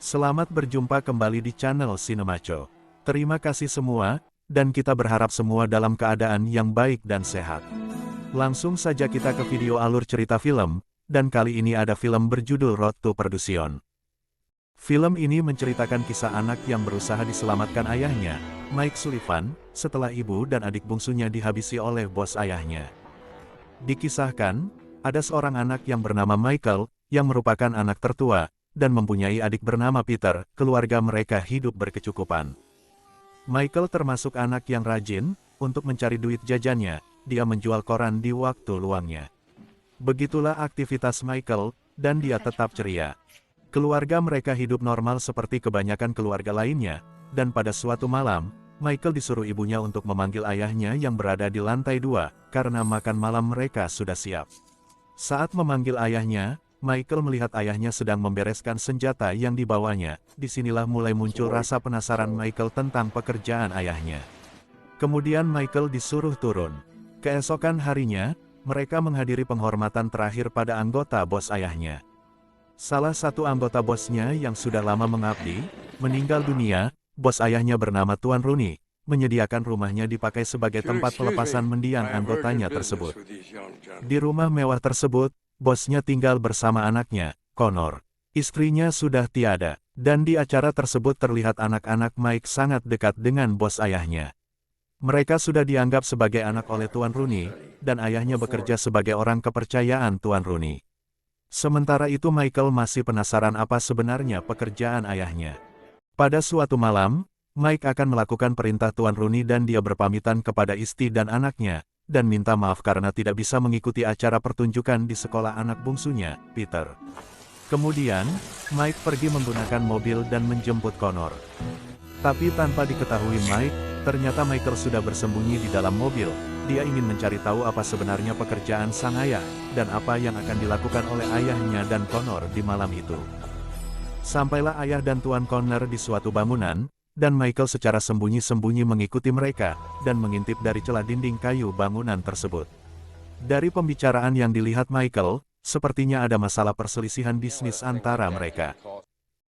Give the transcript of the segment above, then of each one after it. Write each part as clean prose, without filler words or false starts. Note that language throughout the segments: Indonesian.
Selamat berjumpa kembali di channel Sinemaco. Terima kasih semua, dan kita berharap semua dalam keadaan yang baik dan sehat. Langsung saja kita ke video alur cerita film, dan kali ini ada film berjudul Road to Perdition. Film ini menceritakan kisah anak yang berusaha diselamatkan ayahnya, Mike Sullivan, setelah ibu dan adik bungsunya dihabisi oleh bos ayahnya. Dikisahkan, ada seorang anak yang bernama Michael, yang merupakan anak tertua, dan mempunyai adik bernama Peter. Keluarga mereka hidup berkecukupan. Michael termasuk anak yang rajin, untuk mencari duit jajannya, dia menjual koran di waktu luangnya. Begitulah aktivitas Michael, dan dia tetap ceria. Keluarga mereka hidup normal seperti kebanyakan keluarga lainnya, dan pada suatu malam, Michael disuruh ibunya untuk memanggil ayahnya yang berada di lantai 2, karena makan malam mereka sudah siap. Saat memanggil ayahnya, Michael melihat ayahnya sedang membereskan senjata yang dibawanya. Disinilah mulai muncul rasa penasaran Michael tentang pekerjaan ayahnya. Kemudian Michael disuruh turun. Keesokan harinya, mereka menghadiri penghormatan terakhir pada anggota bos ayahnya. Salah satu anggota bosnya yang sudah lama mengabdi, meninggal dunia. Bos ayahnya bernama Tuan Rooney, menyediakan rumahnya dipakai sebagai tempat pelepasan mendiang anggotanya tersebut. Di rumah mewah tersebut, bosnya tinggal bersama anaknya, Connor. Istrinya sudah tiada, dan di acara tersebut terlihat anak-anak Mike sangat dekat dengan bos ayahnya. Mereka sudah dianggap sebagai anak oleh Tuan Rooney, dan ayahnya bekerja sebagai orang kepercayaan Tuan Rooney. Sementara itu Michael masih penasaran apa sebenarnya pekerjaan ayahnya. Pada suatu malam, Mike akan melakukan perintah Tuan Rooney dan dia berpamitan kepada istri dan anaknya, dan minta maaf karena tidak bisa mengikuti acara pertunjukan di sekolah anak bungsunya, Peter. Kemudian, Mike pergi menggunakan mobil dan menjemput Connor. Tapi tanpa diketahui Mike, ternyata Michael sudah bersembunyi di dalam mobil. Dia ingin mencari tahu apa sebenarnya pekerjaan sang ayah, dan apa yang akan dilakukan oleh ayahnya dan Connor di malam itu. Sampailah ayah dan Tuan Connor di suatu bangunan, dan Michael secara sembunyi-sembunyi mengikuti mereka, dan mengintip dari celah dinding kayu bangunan tersebut. Dari pembicaraan yang dilihat Michael, sepertinya ada masalah perselisihan bisnis antara mereka.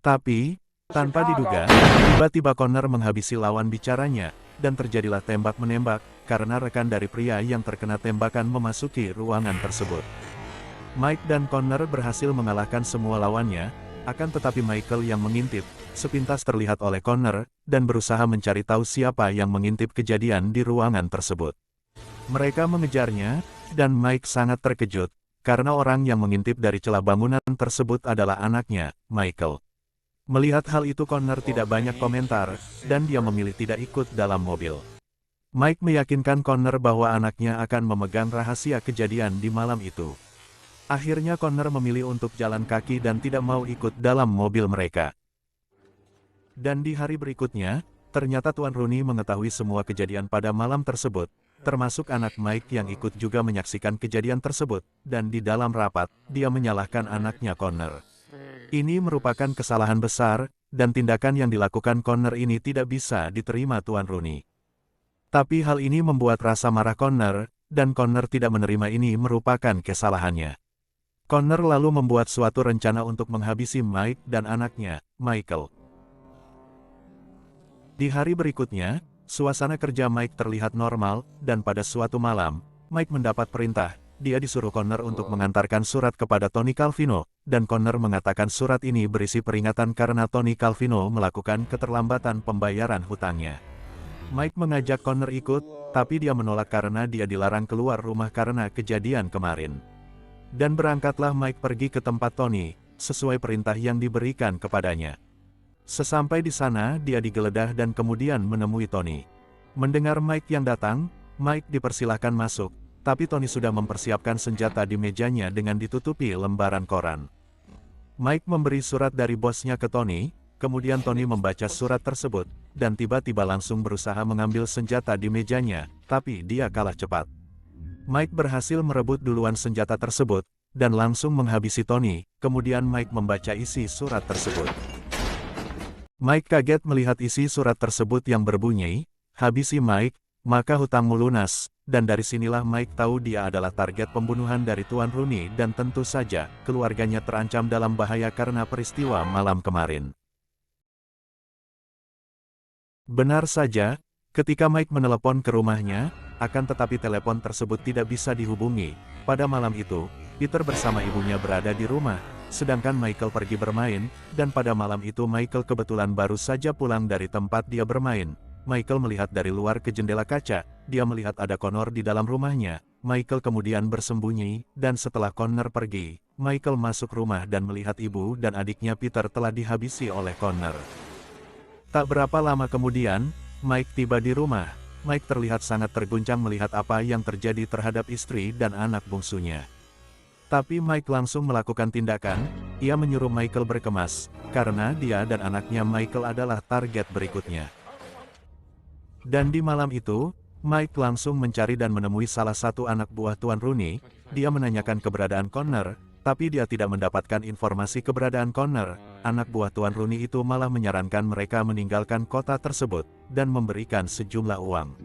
Tapi, tanpa diduga, tiba-tiba Connor menghabisi lawan bicaranya, dan terjadilah tembak-menembak, karena rekan dari pria yang terkena tembakan memasuki ruangan tersebut. Mike dan Connor berhasil mengalahkan semua lawannya, akan tetapi Michael yang mengintip, sepintas terlihat oleh Connor, dan berusaha mencari tahu siapa yang mengintip kejadian di ruangan tersebut. Mereka mengejarnya, dan Mike sangat terkejut, karena orang yang mengintip dari celah bangunan tersebut adalah anaknya, Michael. Melihat hal itu Connor tidak banyak komentar, dan dia memilih tidak ikut dalam mobil. Mike meyakinkan Connor bahwa anaknya akan memegang rahasia kejadian di malam itu. Akhirnya Connor memilih untuk jalan kaki dan tidak mau ikut dalam mobil mereka. Dan di hari berikutnya, ternyata Tuan Rooney mengetahui semua kejadian pada malam tersebut, termasuk anak Mike yang ikut juga menyaksikan kejadian tersebut, dan di dalam rapat, dia menyalahkan anaknya Connor. Ini merupakan kesalahan besar, dan tindakan yang dilakukan Connor ini tidak bisa diterima Tuan Rooney. Tapi hal ini membuat rasa marah Connor, dan Connor tidak menerima ini merupakan kesalahannya. Connor lalu membuat suatu rencana untuk menghabisi Mike dan anaknya, Michael. Di hari berikutnya, suasana kerja Mike terlihat normal, dan pada suatu malam, Mike mendapat perintah. Dia disuruh Connor untuk mengantarkan surat kepada Tony Calvino, dan Connor mengatakan surat ini berisi peringatan karena Tony Calvino melakukan keterlambatan pembayaran hutangnya. Mike mengajak Connor ikut, tapi dia menolak karena dia dilarang keluar rumah karena kejadian kemarin. Dan berangkatlah Mike pergi ke tempat Tony, sesuai perintah yang diberikan kepadanya. Sesampai di sana dia digeledah dan kemudian menemui Tony. Mendengar Mike yang datang, Mike dipersilahkan masuk, tapi Tony sudah mempersiapkan senjata di mejanya dengan ditutupi lembaran koran. Mike memberi surat dari bosnya ke Tony, kemudian Tony membaca surat tersebut, dan tiba-tiba langsung berusaha mengambil senjata di mejanya, tapi dia kalah cepat. Mike berhasil merebut duluan senjata tersebut, dan langsung menghabisi Tony. Kemudian Mike membaca isi surat tersebut. Mike kaget melihat isi surat tersebut yang berbunyi, "Habisi Mike, maka hutangmu lunas." Dan dari sinilah Mike tahu dia adalah target pembunuhan dari Tuan Rooney dan tentu saja, keluarganya terancam dalam bahaya karena peristiwa malam kemarin. Benar saja, ketika Mike menelepon ke rumahnya, akan tetapi telepon tersebut tidak bisa dihubungi. Pada malam itu, Peter bersama ibunya berada di rumah, sedangkan Michael pergi bermain, dan pada malam itu Michael kebetulan baru saja pulang dari tempat dia bermain. Michael melihat dari luar ke jendela kaca, dia melihat ada Connor di dalam rumahnya. Michael kemudian bersembunyi, dan setelah Connor pergi, Michael masuk rumah dan melihat ibu dan adiknya Peter telah dihabisi oleh Connor. Tak berapa lama kemudian, Mike tiba di rumah. Mike terlihat sangat terguncang melihat apa yang terjadi terhadap istri dan anak bungsunya. Tapi Mike langsung melakukan tindakan, ia menyuruh Michael berkemas, karena dia dan anaknya Michael adalah target berikutnya. Dan di malam itu, Mike langsung mencari dan menemui salah satu anak buah Tuan Rooney. Dia menanyakan keberadaan Connor, tapi dia tidak mendapatkan informasi keberadaan Connor. Anak buah Tuan Rooney itu malah menyarankan mereka meninggalkan kota tersebut, dan memberikan sejumlah uang.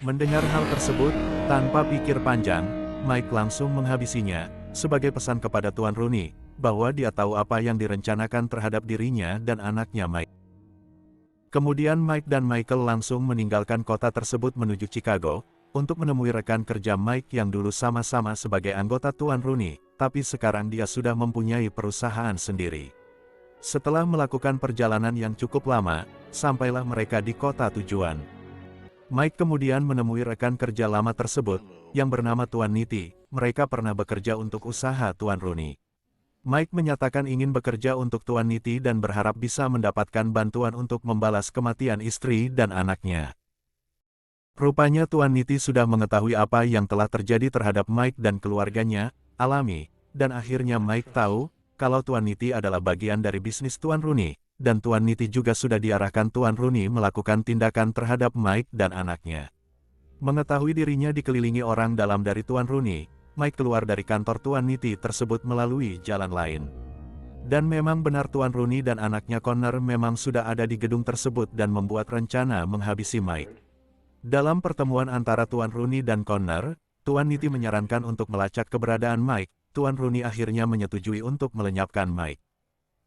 Mendengar hal tersebut, tanpa pikir panjang, Mike langsung menghabisinya, sebagai pesan kepada Tuan Rooney, bahwa dia tahu apa yang direncanakan terhadap dirinya dan anaknya Mike. Kemudian Mike dan Michael langsung meninggalkan kota tersebut menuju Chicago, untuk menemui rekan kerja Mike yang dulu sama-sama sebagai anggota Tuan Rooney, tapi sekarang dia sudah mempunyai perusahaan sendiri. Setelah melakukan perjalanan yang cukup lama, sampailah mereka di kota tujuan. Mike kemudian menemui rekan kerja lama tersebut, yang bernama Tuan Nitti. Mereka pernah bekerja untuk usaha Tuan Rooney. Mike menyatakan ingin bekerja untuk Tuan Nitti dan berharap bisa mendapatkan bantuan untuk membalas kematian istri dan anaknya. Rupanya Tuan Nitti sudah mengetahui apa yang telah terjadi terhadap Mike dan keluarganya, alami, dan akhirnya Mike tahu, kalau Tuan Nitti adalah bagian dari bisnis Tuan Rooney, dan Tuan Nitti juga sudah diarahkan Tuan Rooney melakukan tindakan terhadap Mike dan anaknya. Mengetahui dirinya dikelilingi orang dalam dari Tuan Rooney, Mike keluar dari kantor Tuan Nitti tersebut melalui jalan lain. Dan memang benar Tuan Rooney dan anaknya Connor memang sudah ada di gedung tersebut dan membuat rencana menghabisi Mike. Dalam pertemuan antara Tuan Rooney dan Connor, Tuan Nitti menyarankan untuk melacak keberadaan Mike. Tuan Rooney akhirnya menyetujui untuk melenyapkan Mike.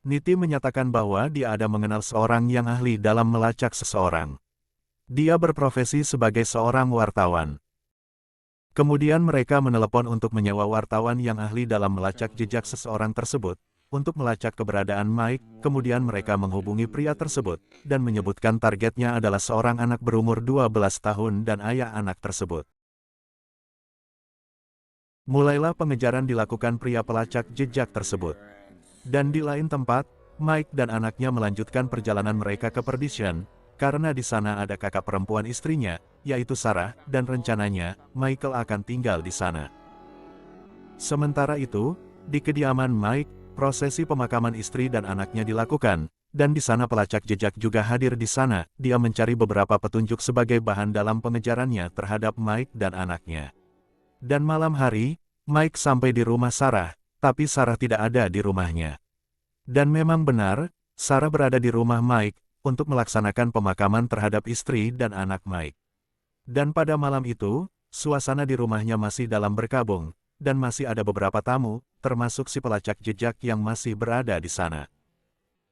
Nitti menyatakan bahwa dia ada mengenal seorang yang ahli dalam melacak seseorang. Dia berprofesi sebagai seorang wartawan. Kemudian mereka menelepon untuk menyewa wartawan yang ahli dalam melacak jejak seseorang tersebut, untuk melacak keberadaan Mike. Kemudian mereka menghubungi pria tersebut, dan menyebutkan targetnya adalah seorang anak berumur 12 tahun dan ayah anak tersebut. Mulailah pengejaran dilakukan pria pelacak jejak tersebut. Dan di lain tempat, Mike dan anaknya melanjutkan perjalanan mereka ke Perdition, karena di sana ada kakak perempuan istrinya, yaitu Sarah, dan rencananya, Michael akan tinggal di sana. Sementara itu, di kediaman Mike, prosesi pemakaman istri dan anaknya dilakukan, dan di sana pelacak jejak juga hadir di sana. Dia mencari beberapa petunjuk sebagai bahan dalam pengejarannya terhadap Mike dan anaknya. Dan malam hari, Mike sampai di rumah Sarah, tapi Sarah tidak ada di rumahnya. Dan memang benar, Sarah berada di rumah Mike, untuk melaksanakan pemakaman terhadap istri dan anak Mike. Dan pada malam itu, suasana di rumahnya masih dalam berkabung, dan masih ada beberapa tamu, termasuk si pelacak jejak yang masih berada di sana.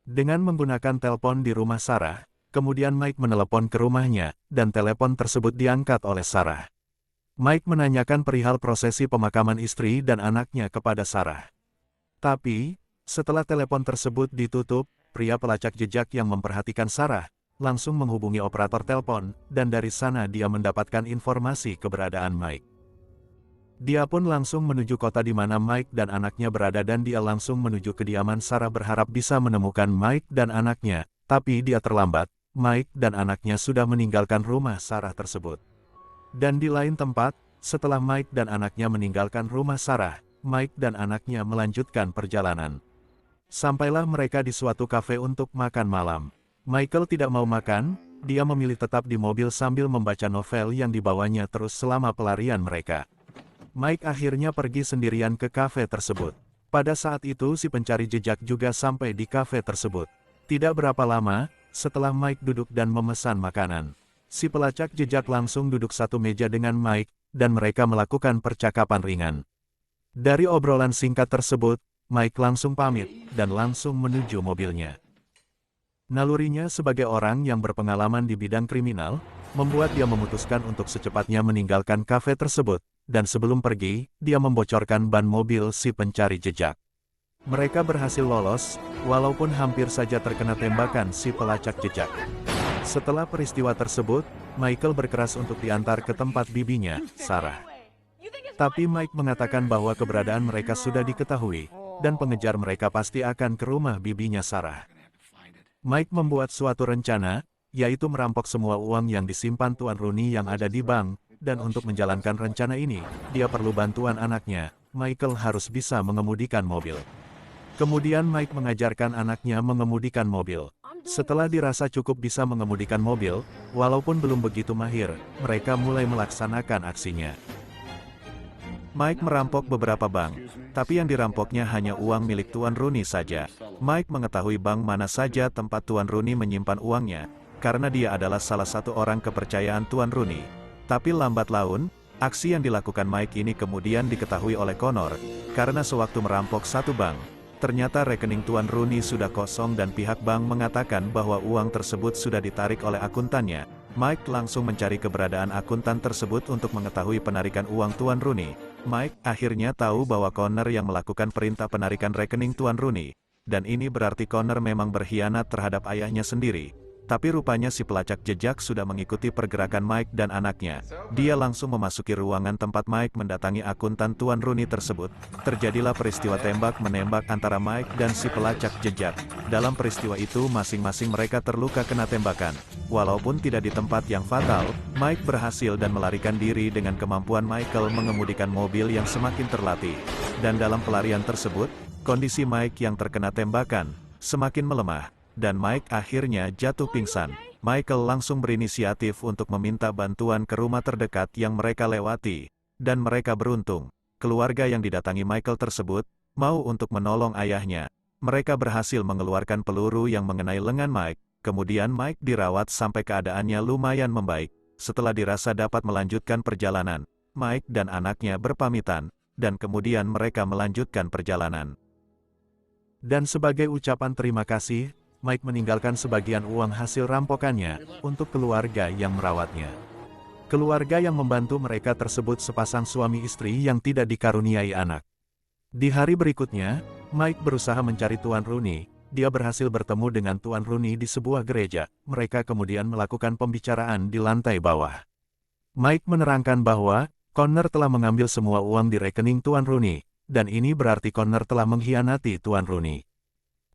Dengan menggunakan telepon di rumah Sarah, kemudian Mike menelepon ke rumahnya, dan telepon tersebut diangkat oleh Sarah. Mike menanyakan perihal prosesi pemakaman istri dan anaknya kepada Sarah. Tapi, setelah telepon tersebut ditutup, pria pelacak jejak yang memperhatikan Sarah, langsung menghubungi operator telepon, dan dari sana dia mendapatkan informasi keberadaan Mike. Dia pun langsung menuju kota di mana Mike dan anaknya berada dan dia langsung menuju kediaman Sarah berharap bisa menemukan Mike dan anaknya, tapi dia terlambat. Mike dan anaknya sudah meninggalkan rumah Sarah tersebut. Dan di lain tempat, setelah Mike dan anaknya meninggalkan rumah Sarah, Mike dan anaknya melanjutkan perjalanan. Sampailah mereka di suatu kafe untuk makan malam. Michael tidak mau makan, dia memilih tetap di mobil sambil membaca novel yang dibawanya terus selama pelarian mereka. Mike akhirnya pergi sendirian ke kafe tersebut. Pada saat itu si pencari jejak juga sampai di kafe tersebut. Tidak berapa lama, setelah Mike duduk dan memesan makanan, si pelacak jejak langsung duduk satu meja dengan Mike, dan mereka melakukan percakapan ringan. Dari obrolan singkat tersebut, Mike langsung pamit, dan langsung menuju mobilnya. Nalurinya sebagai orang yang berpengalaman di bidang kriminal, membuat dia memutuskan untuk secepatnya meninggalkan kafe tersebut, dan sebelum pergi, dia membocorkan ban mobil si pencari jejak. Mereka berhasil lolos, walaupun hampir saja terkena tembakan si pelacak jejak. Setelah peristiwa tersebut, Michael berkeras untuk diantar ke tempat bibinya, Sarah. Tapi Mike mengatakan bahwa keberadaan mereka sudah diketahui, dan pengejar mereka pasti akan ke rumah bibinya Sarah. Mike membuat suatu rencana, yaitu merampok semua uang yang disimpan Tuan Rooney yang ada di bank, dan untuk menjalankan rencana ini, dia perlu bantuan anaknya. Michael harus bisa mengemudikan mobil. Kemudian Mike mengajarkan anaknya mengemudikan mobil. Setelah dirasa cukup bisa mengemudikan mobil, walaupun belum begitu mahir, mereka mulai melaksanakan aksinya. Mike merampok beberapa bank, tapi yang dirampoknya hanya uang milik Tuan Rooney saja. Mike mengetahui bank mana saja tempat Tuan Rooney menyimpan uangnya, karena dia adalah salah satu orang kepercayaan Tuan Rooney. Tapi lambat laun, aksi yang dilakukan Mike ini kemudian diketahui oleh Connor, karena sewaktu merampok satu bank, ternyata rekening Tuan Rooney sudah kosong dan pihak bank mengatakan bahwa uang tersebut sudah ditarik oleh akuntannya. Mike langsung mencari keberadaan akuntan tersebut untuk mengetahui penarikan uang Tuan Rooney. Mike akhirnya tahu bahwa Connor yang melakukan perintah penarikan rekening Tuan Rooney. Dan ini berarti Connor memang berkhianat terhadap ayahnya sendiri. Tapi rupanya si pelacak jejak sudah mengikuti pergerakan Mike dan anaknya. Dia langsung memasuki ruangan tempat Mike mendatangi akuntan Tuan Rooney tersebut. Terjadilah peristiwa tembak-menembak antara Mike dan si pelacak jejak. Dalam peristiwa itu masing-masing mereka terluka kena tembakan. Walaupun tidak di tempat yang fatal, Mike berhasil dan melarikan diri dengan kemampuan Michael mengemudikan mobil yang semakin terlatih. Dan dalam pelarian tersebut, kondisi Mike yang terkena tembakan semakin melemah. Dan Mike akhirnya jatuh pingsan. Michael langsung berinisiatif untuk meminta bantuan ke rumah terdekat yang mereka lewati. Dan mereka beruntung. Keluarga yang didatangi Michael tersebut, mau untuk menolong ayahnya. Mereka berhasil mengeluarkan peluru yang mengenai lengan Mike. Kemudian Mike dirawat sampai keadaannya lumayan membaik. Setelah dirasa dapat melanjutkan perjalanan, Mike dan anaknya berpamitan. Dan kemudian mereka melanjutkan perjalanan. Dan sebagai ucapan terima kasih, Mike meninggalkan sebagian uang hasil rampokannya untuk keluarga yang merawatnya. Keluarga yang membantu mereka tersebut sepasang suami istri yang tidak dikaruniai anak. Di hari berikutnya, Mike berusaha mencari Tuan Rooney. Dia berhasil bertemu dengan Tuan Rooney di sebuah gereja. Mereka kemudian melakukan pembicaraan di lantai bawah. Mike menerangkan bahwa Connor telah mengambil semua uang di rekening Tuan Rooney, dan ini berarti Connor telah mengkhianati Tuan Rooney.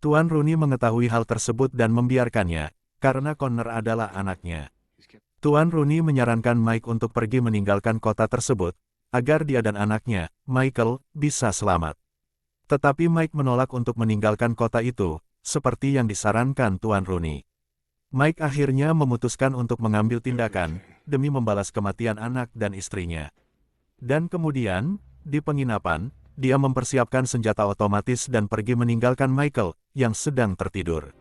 Tuan Rooney mengetahui hal tersebut dan membiarkannya, karena Connor adalah anaknya. Tuan Rooney menyarankan Mike untuk pergi meninggalkan kota tersebut, agar dia dan anaknya, Michael, bisa selamat. Tetapi Mike menolak untuk meninggalkan kota itu, seperti yang disarankan Tuan Rooney. Mike akhirnya memutuskan untuk mengambil tindakan, demi membalas kematian anak dan istrinya. Dan kemudian, di penginapan, dia mempersiapkan senjata otomatis dan pergi meninggalkan Michael, yang sedang tertidur.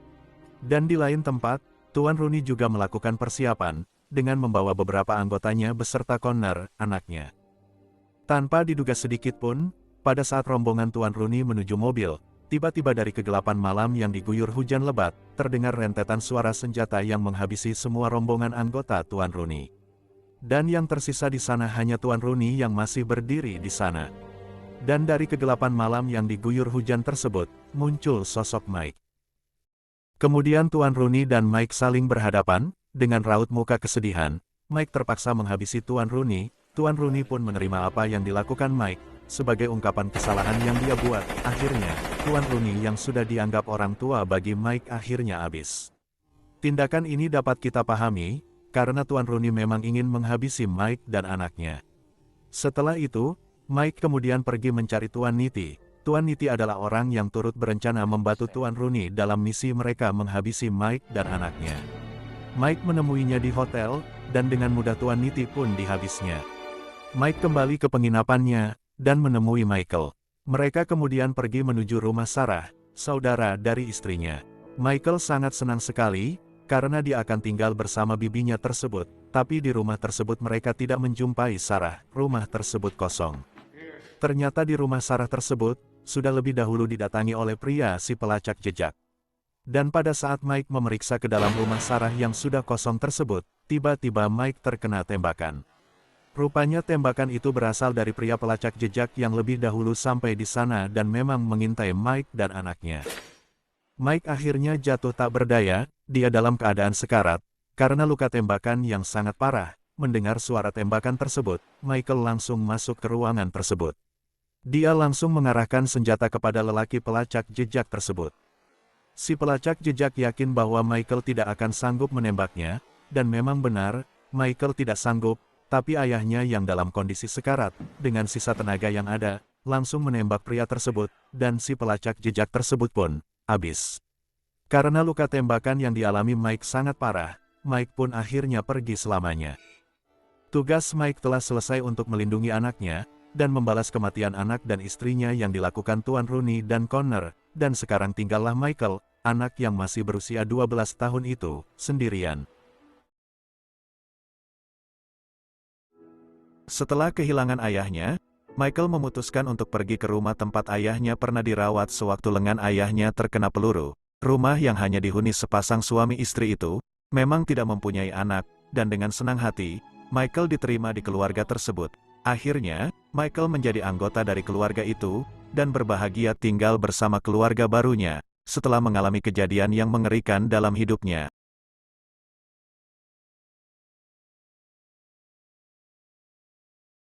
Dan di lain tempat, Tuan Rooney juga melakukan persiapan, dengan membawa beberapa anggotanya beserta Connor, anaknya. Tanpa diduga sedikit pun, pada saat rombongan Tuan Rooney menuju mobil, tiba-tiba dari kegelapan malam yang diguyur hujan lebat, terdengar rentetan suara senjata yang menghabisi semua rombongan anggota Tuan Rooney. Dan yang tersisa di sana hanya Tuan Rooney yang masih berdiri di sana. Dan dari kegelapan malam yang diguyur hujan tersebut, muncul sosok Mike. Kemudian Tuan Rooney dan Mike saling berhadapan, dengan raut muka kesedihan. Mike terpaksa menghabisi Tuan Rooney. Tuan Rooney pun menerima apa yang dilakukan Mike, sebagai ungkapan kesalahan yang dia buat. Akhirnya, Tuan Rooney yang sudah dianggap orang tua bagi Mike akhirnya habis. Tindakan ini dapat kita pahami, karena Tuan Rooney memang ingin menghabisi Mike dan anaknya. Setelah itu, Mike kemudian pergi mencari Tuan Nitti. Tuan Nitti adalah orang yang turut berencana membantu Tuan Rooney dalam misi mereka menghabisi Mike dan anaknya. Mike menemuinya di hotel, dan dengan mudah Tuan Nitti pun dihabisnya. Mike kembali ke penginapannya, dan menemui Michael. Mereka kemudian pergi menuju rumah Sarah, saudara dari istrinya. Michael sangat senang sekali, karena dia akan tinggal bersama bibinya tersebut. Tapi di rumah tersebut mereka tidak menjumpai Sarah, rumah tersebut kosong. Ternyata di rumah Sarah tersebut, sudah lebih dahulu didatangi oleh pria si pelacak jejak. Dan pada saat Mike memeriksa ke dalam rumah Sarah yang sudah kosong tersebut, tiba-tiba Mike terkena tembakan. Rupanya tembakan itu berasal dari pria pelacak jejak yang lebih dahulu sampai di sana dan memang mengintai Mike dan anaknya. Mike akhirnya jatuh tak berdaya, dia dalam keadaan sekarat, karena luka tembakan yang sangat parah. Mendengar suara tembakan tersebut, Michael langsung masuk ke ruangan tersebut. Dia langsung mengarahkan senjata kepada lelaki pelacak jejak tersebut. Si pelacak jejak yakin bahwa Michael tidak akan sanggup menembaknya, dan memang benar, Michael tidak sanggup, tapi ayahnya yang dalam kondisi sekarat, dengan sisa tenaga yang ada, langsung menembak pria tersebut, dan si pelacak jejak tersebut pun habis. Karena luka tembakan yang dialami Mike sangat parah, Mike pun akhirnya pergi selamanya. Tugas Mike telah selesai untuk melindungi anaknya, dan membalas kematian anak dan istrinya yang dilakukan Tuan Rooney dan Connor, dan sekarang tinggallah Michael, anak yang masih berusia 12 tahun itu, sendirian. Setelah kehilangan ayahnya, Michael memutuskan untuk pergi ke rumah tempat ayahnya pernah dirawat sewaktu lengan ayahnya terkena peluru. Rumah yang hanya dihuni sepasang suami istri itu, memang tidak mempunyai anak, dan dengan senang hati, Michael diterima di keluarga tersebut. Akhirnya, Michael menjadi anggota dari keluarga itu, dan berbahagia tinggal bersama keluarga barunya, setelah mengalami kejadian yang mengerikan dalam hidupnya.